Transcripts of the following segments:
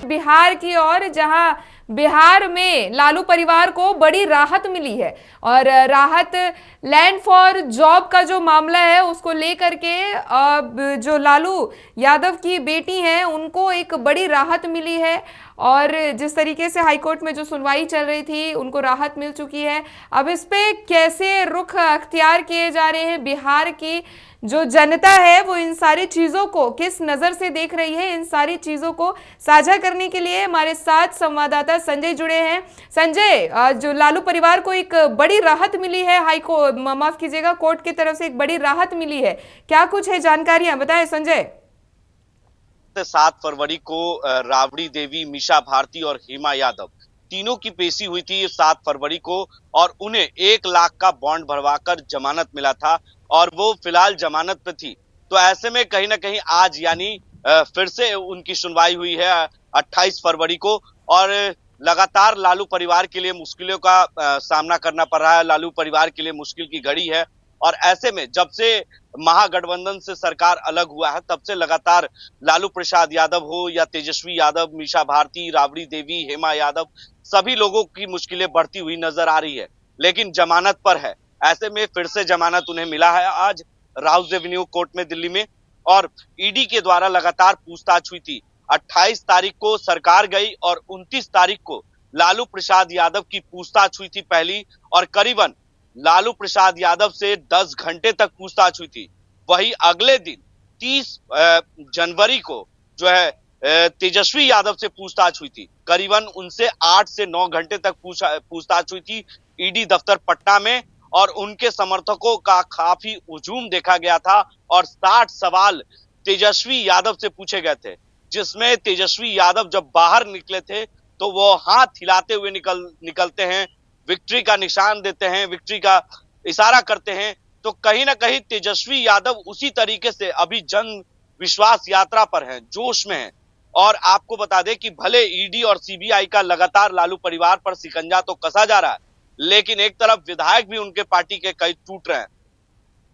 बिहार की ओर, जहां बिहार में लालू परिवार को बड़ी राहत मिली है और राहत लैंड फॉर जॉब का जो मामला है उसको लेकर के अब जो लालू यादव की बेटी हैं उनको एक बड़ी राहत मिली है। और जिस तरीके से हाईकोर्ट में जो सुनवाई चल रही थी उनको राहत मिल चुकी है। अब इस पे कैसे रुख अख्तियार किए जा रहे हैं, बिहार की जो जनता है वो इन सारी चीजों को किस नजर से देख रही है, इन सारी चीजों को साझा करने के लिए हमारे साथ संवाददाता संजय जुड़े हैं। संजय, जो लालू परिवार को एक बड़ी राहत मिली है, माफ कीजिएगा, कोर्ट की तरफ से एक बड़ी राहत मिली है, क्या कुछ है जानकारियां बताएं संजय। 7 फरवरी को राबड़ी देवी, मीसा भारती और हेमा यादव तीनों की पेशी हुई थी 7 फरवरी को और उन्हें 1 लाख का बॉन्ड भरवाकर जमानत मिला था और वो फिलहाल जमानत पे थी। तो ऐसे में कहीं ना कहीं आज यानी फिर से उनकी सुनवाई हुई है 28 फरवरी को और लगातार लालू परिवार के लिए मुश्किलों का सामना करना पड़ रहा है। लालू परिवार के लिए मुश्किल की घड़ी है और ऐसे में जब से महागठबंधन से सरकार अलग हुआ है तब से लगातार लालू प्रसाद यादव हो या तेजस्वी यादव, मीसा भारती, राबड़ी देवी, हेमा यादव, सभी लोगों की मुश्किलें बढ़ती हुई नजर आ रही है, लेकिन जमानत पर है। ऐसे में फिर से जमानत उन्हें मिला है आज राउस एवेन्यू कोर्ट में दिल्ली में और ईडी के द्वारा लगातार पूछताछ हुई थी। 28 तारीख को सरकार गई और 29 तारीख को लालू प्रसाद यादव की पूछताछ हुई थी पहली और करीबन लालू प्रसाद यादव से 10 घंटे तक पूछताछ हुई थी। वही अगले दिन 30 जनवरी को जो है तेजस्वी यादव से पूछताछ हुई थी। करीबन उनसे 8 से 9 घंटे तक पूछताछ हुई थी ईडी दफ्तर पटना में और उनके समर्थकों का काफी हुजूम देखा गया था और 60 सवाल तेजस्वी यादव से पूछे गए थे, जिसमें तेजस्वी यादव जब बाहर निकले थे तो वो हाथ हिलाते हुए निकलते हैं, विक्ट्री का निशान देते हैं, विक्ट्री का इशारा करते हैं। तो कहीं ना कहीं तेजस्वी यादव उसी तरीके से अभी जन विश्वास यात्रा पर हैं, जोश में हैं। और आपको बता दें कि भले ईडी और सीबीआई का लगातार लालू परिवार पर शिकंजा तो कसा जा रहा है, लेकिन एक तरफ विधायक भी उनके पार्टी के कई टूट रहे हैं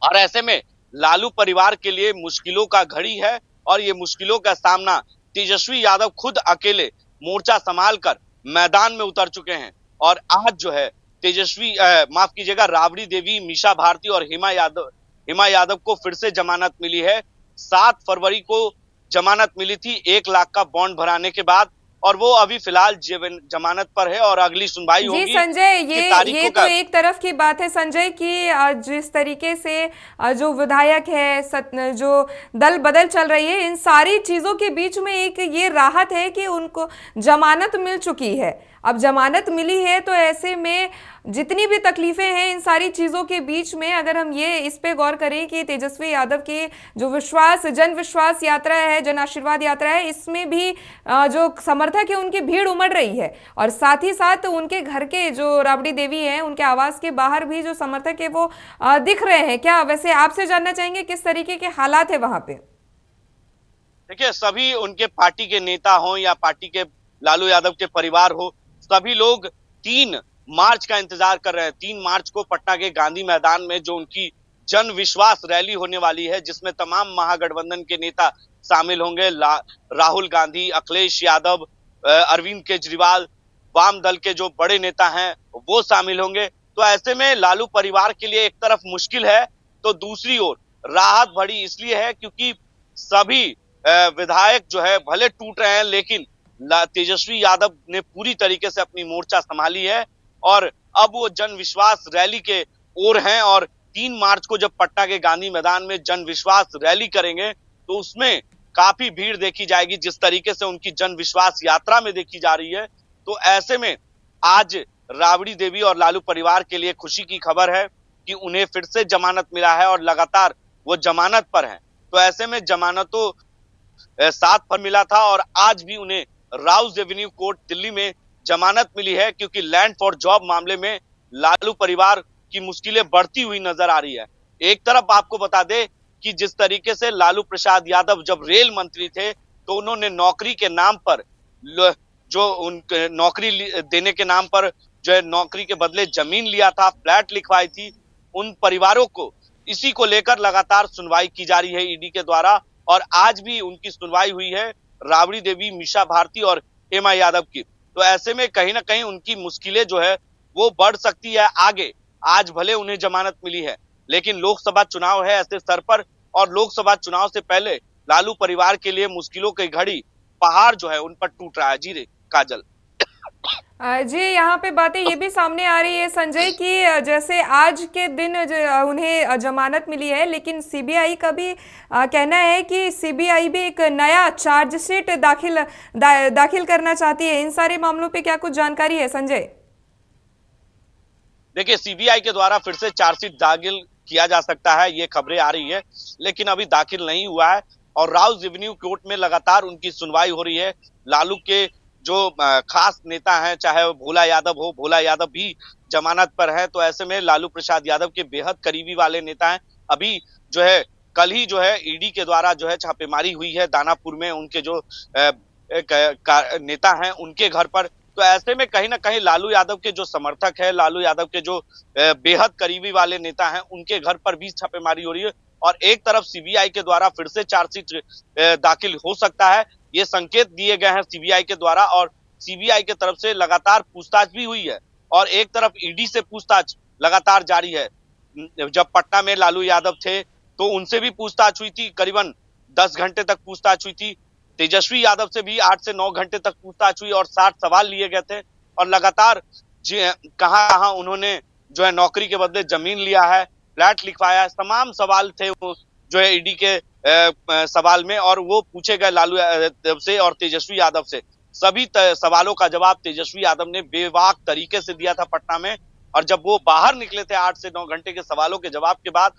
और ऐसे में लालू परिवार के लिए मुश्किलों का घड़ी है और ये मुश्किलों का सामना तेजस्वी यादव खुद अकेले मोर्चा संभाल कर मैदान में उतर चुके हैं। और आज जो है तेजस्वी माफ कीजिएगा, राबड़ी देवी, मीसा भारती और हेमा यादव को फिर से जमानत मिली है। 7 फरवरी को जमानत मिली थी 1 लाख का बॉन्ड भराने के बाद और वो अभी फिलहाल जमानत पर है और अगली सुनवाई होगी। जी संजय, ये तो एक तरफ की बात है संजय कि जिस तरीके से जो विधायक है, जो दल बदल चल रही है, इन सारी चीजों के बीच में एक ये राहत है कि उनको जमानत मिल चुकी है। अब जमानत मिली है तो ऐसे में जितनी भी तकलीफें हैं इन सारी चीजों के बीच में अगर हम ये इस पे गौर करें कि तेजस्वी यादव की जो जन विश्वास यात्रा है, जन आशीर्वाद यात्रा है, इसमें भी जो समर्थक है उनकी भीड़ उमड़ रही है और साथ ही साथ उनके घर के जो राबड़ी देवी हैं उनके आवास के बाहर भी जो समर्थक है वो दिख रहे हैं। क्या वैसे आपसे जानना चाहेंगे किस तरीके के हालात है वहां पे? देखिए, सभी उनके पार्टी के नेता हो या पार्टी के लालू यादव के परिवार हो, सभी लोग 3 मार्च का इंतजार कर रहे हैं। 3 मार्च को पटना के गांधी मैदान में जो उनकी जन विश्वास रैली होने वाली है, जिसमें तमाम महागठबंधन के नेता शामिल होंगे। राहुल गांधी, अखिलेश यादव, अरविंद केजरीवाल, वाम दल के जो बड़े नेता हैं वो शामिल होंगे। तो ऐसे में लालू परिवार के लिए एक तरफ मुश्किल है तो दूसरी ओर राहत भरी इसलिए है क्योंकि सभी विधायक जो है भले टूट रहे हैं, लेकिन तेजस्वी यादव ने पूरी तरीके से अपनी मोर्चा संभाली है और अब वो जन विश्वास रैली के ओर हैं और 3 मार्च को जब पटना के गांधी मैदान में जन विश्वास रैली करेंगे तो उसमें काफी भीड़ देखी जाएगी, जिस तरीके से उनकी जन विश्वास यात्रा में देखी जा रही है। तो ऐसे में आज राबड़ी देवी और लालू परिवार के लिए खुशी की खबर है कि उन्हें फिर से जमानत मिला है और लगातार वो जमानत पर है। तो ऐसे में जमानतों 7 पर मिला था और आज भी उन्हें राउस एवेन्यू कोर्ट दिल्ली में जमानत मिली है क्योंकि लैंड फॉर जॉब मामले में लालू परिवार की मुश्किलें बढ़ती हुई नजर आ रही है। एक तरफ आपको बता दें कि जिस तरीके से लालू प्रसाद यादव जब रेल मंत्री थे तो उन्होंने नौकरी के नाम पर जो उनके नौकरी देने के नाम पर जो है नौकरी के बदले जमीन लिया था, फ्लैट लिखवाई थी, उन परिवारों को इसी को लेकर लगातार सुनवाई की जा रही है ईडी के द्वारा और आज भी उनकी सुनवाई हुई है। राबड़ी देवी, मीसा भारती और हेमा यादव की। तो ऐसे में कहीं ना कहीं उनकी मुश्किलें जो है वो बढ़ सकती है आगे। आज भले उन्हें जमानत मिली है, लेकिन लोकसभा चुनाव है ऐसे स्तर पर, और लोकसभा चुनाव से पहले लालू परिवार के लिए मुश्किलों की घड़ी पहाड़ जो है उन पर टूट रहा है। जी रे काजल। जी, यहाँ पे बातें ये भी सामने आ रही है संजय कि जैसे आज के दिन उन्हें जमानत मिली है, लेकिन सीबीआई का भी कहना है कि सीबीआई भी एक नया चार्जशीट दाखिल करना चाहती है। इन सारे मामलों पे क्या कुछ जानकारी है संजय? देखिए, सीबीआई के द्वारा फिर से चार्जशीट दाखिल किया जा सकता है, ये खबरें आ रही है, लेकिन अभी दाखिल नहीं हुआ है। और राउज एवेन्यू कोर्ट में लगातार उनकी सुनवाई हो रही है। लालू के जो खास नेता हैं, चाहे वो भोला यादव हो, भोला यादव भी जमानत पर है। तो ऐसे में लालू प्रसाद यादव के बेहद करीबी वाले नेता हैं। अभी जो है कल ही जो है ईडी के द्वारा जो है छापेमारी हुई है दानापुर में, उनके जो नेता हैं उनके घर पर। तो ऐसे में कहीं ना कहीं लालू यादव के जो समर्थक है, लालू यादव के जो बेहद करीबी वाले नेता हैं, उनके घर पर भी छापेमारी हो रही है। और एक तरफ सीबीआई के द्वारा फिर से चार्जशीट दाखिल हो सकता है, ये संकेत दिए गए हैं सीबीआई के द्वारा। और सीबीआई के तरफ से लगातार पूछताछ भी हुई है, और एक तरफ ईडी से पूछताछ लगातार जारी है। जब पटना में लालू यादव थे तो उनसे भी पूछताछ हुई थी, करीबन 10 घंटे तक पूछताछ हुई थी। तेजस्वी यादव से भी 8 से 9 घंटे तक पूछताछ हुई और 60 सवाल लिए गए थे। और लगातार कहां कहां उन्होंने जो है नौकरी के बदले जमीन लिया है, फ्लैट लिखवाया है, तमाम सवाल थे वो जो है ईडी के सवाल में, और वो पूछे गए लालू यादव से और तेजस्वी यादव से। सभी सवालों का जवाब तेजस्वी यादव ने बेबाक तरीके से दिया था पटना में। और जब वो बाहर निकले थे 8 से 9 घंटे के सवालों के जवाब के बाद,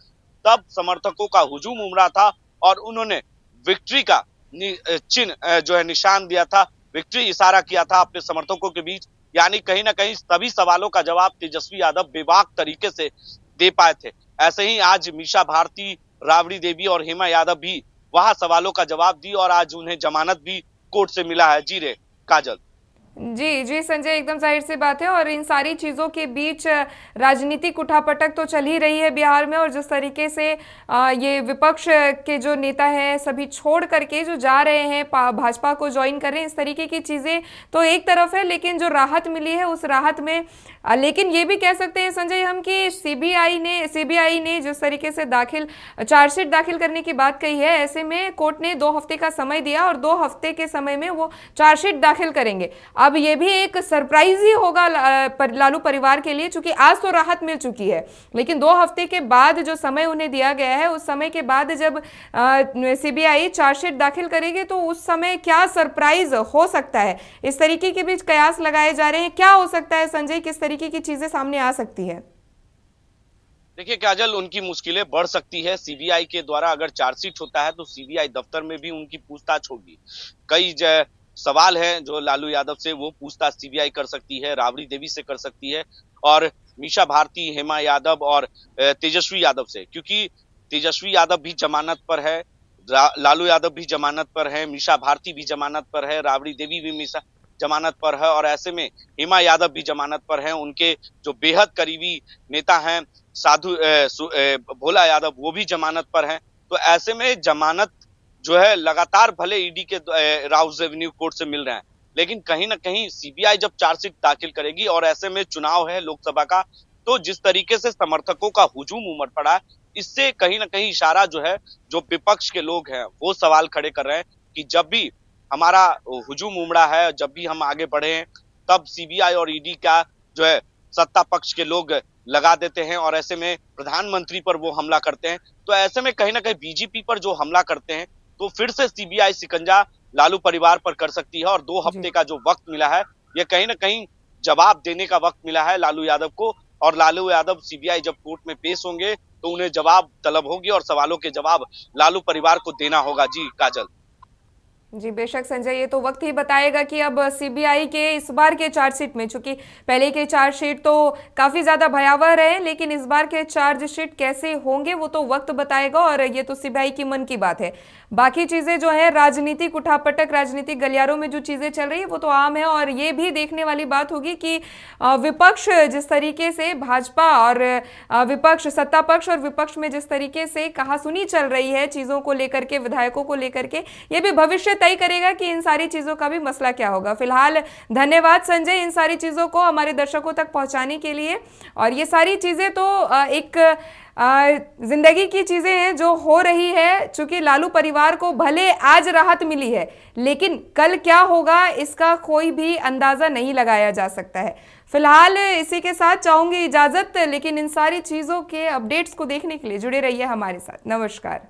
तब समर्थकों का हुजूम उमड़ा था और उन्होंने विक्ट्री का चिन्ह जो है निशान दिया था, विक्ट्री इशारा किया था अपने समर्थकों के बीच। यानी कहीं ना कहीं सभी सवालों का जवाब तेजस्वी यादव बेबाक तरीके से दे पाए थे। ऐसे ही आज मीशा भारती, राबड़ी देवी और हेमा यादव भी वहां सवालों का जवाब दी, और आज उन्हें जमानत भी कोर्ट से मिला है। जी रे काजल। जी जी संजय, एकदम जाहिर सी बात है। और इन सारी चीज़ों के बीच राजनीतिक उठापटक तो चल ही रही है बिहार में। और जिस तरीके से ये विपक्ष के जो नेता हैं सभी छोड़ करके जो जा रहे हैं, भाजपा को ज्वाइन कर रहे हैं, इस तरीके की चीज़ें तो एक तरफ है, लेकिन जो राहत मिली है उस राहत में लेकिन ये भी कह सकते हैं संजय हम कि सीबीआई ने जिस तरीके से चार्जशीट दाखिल करने की बात कही है, ऐसे में कोर्ट ने 2 हफ्ते का समय दिया और 2 हफ्ते के समय में वो चार्जशीट दाखिल करेंगे। अब ये भी एक सरप्राइज ही होगा लालू परिवार के लिए, क्योंकि आज तो राहत मिल चुकी है, लेकिन 2 हफ्ते के बाद जो समय उन्हें दिया गया है, उस समय के बाद जब सीबीआई चार्जशीट दाखिल करेगी तो उस समय क्या सरप्राइज हो सकता है, इस तरीके के बीच कयास लगाए जा रहे हैं। क्या हो सकता है संजय, किस तरीके की चीजें सामने आ सकती है? देखिए काजल, उनकी मुश्किलें बढ़ सकती है। सीबीआई के द्वारा अगर चार्जशीट होता है तो सीबीआई दफ्तर में भी उनकी पूछताछ होगी। कई सवाल हैं जो लालू यादव से, वो पूछताछ सीबीआई कर सकती है, राबड़ी देवी से कर सकती है, और मीशा भारती, हेमा यादव और तेजस्वी यादव से, क्योंकि तेजस्वी यादव भी जमानत पर है, लालू यादव भी जमानत पर है, मीशा भारती भी जमानत पर है, राबड़ी देवी भी जमानत पर है, और ऐसे में हेमा यादव भी जमानत पर हैं। उनके जो बेहद करीबी नेता हैं भोला यादव, वो भी जमानत पर हैं। तो ऐसे में जमानत जो है लगातार भले ईडी के राउज एवेन्यू कोर्ट से मिल रहे हैं, लेकिन कहीं ना कहीं सीबीआई जब चार्जशीट दाखिल करेगी, और ऐसे में चुनाव है लोकसभा का, तो जिस तरीके से समर्थकों का हुजूम उमड़ पड़ा है, इससे कहीं ना कहीं इशारा जो है, जो विपक्ष के लोग हैं वो सवाल खड़े कर रहे हैं कि जब भी हमारा हुजूम उमड़ा है, जब भी हम आगे बढ़े हैं, तब सीबीआई और ईडी का जो है सत्ता पक्ष के लोग लगा देते हैं, और ऐसे में प्रधानमंत्री पर वो हमला करते हैं। तो ऐसे में कहीं ना कहीं बीजेपी पर जो हमला करते हैं, तो फिर से सीबीआई शिकंजा लालू परिवार पर कर सकती है। और 2 हफ्ते का जो वक्त मिला है, ये कहीं ना कहीं जवाब देने का वक्त मिला है लालू यादव को। और लालू यादव सीबीआई जब कोर्ट में पेश होंगे तो उन्हें जवाब तलब होगी, और सवालों के जवाब लालू परिवार को देना होगा। जी काजल। जी बेशक संजय, ये तो वक्त ही बताएगा कि अब सीबीआई के इस बार के चार्जशीट में, चूंकि पहले के चार्जशीट तो काफी ज्यादा भयावह रहे, लेकिन इस बार के चार्जशीट कैसे होंगे वो तो वक्त बताएगा। और ये तो सीबीआई की मन की बात है। बाकी चीजें जो है राजनीतिक उठापटक, राजनीतिक गलियारों में जो चीजें चल रही है वो तो आम है। और ये भी देखने वाली बात होगी कि विपक्ष जिस तरीके से, भाजपा और विपक्ष, सत्ता पक्ष और विपक्ष में जिस तरीके से कहासुनी चल रही है चीजों को लेकर के, विधायकों को लेकर के, ये भी भविष्य तय करेगा कि इन सारी चीजों का भी मसला क्या होगा। फिलहाल धन्यवाद संजय इन सारी चीजों को हमारे दर्शकों तक पहुंचाने के लिए। और ये सारी चीजें तो एक जिंदगी की चीजें हैं जो हो रही है, चूंकि लालू परिवार को भले आज राहत मिली है लेकिन कल क्या होगा इसका कोई भी अंदाजा नहीं लगाया जा सकता है। फिलहाल इसी के साथ चाहूंगी इजाजत, लेकिन इन सारी चीजों के अपडेट्स को देखने के लिए जुड़े रहिए हमारे साथ। नमस्कार।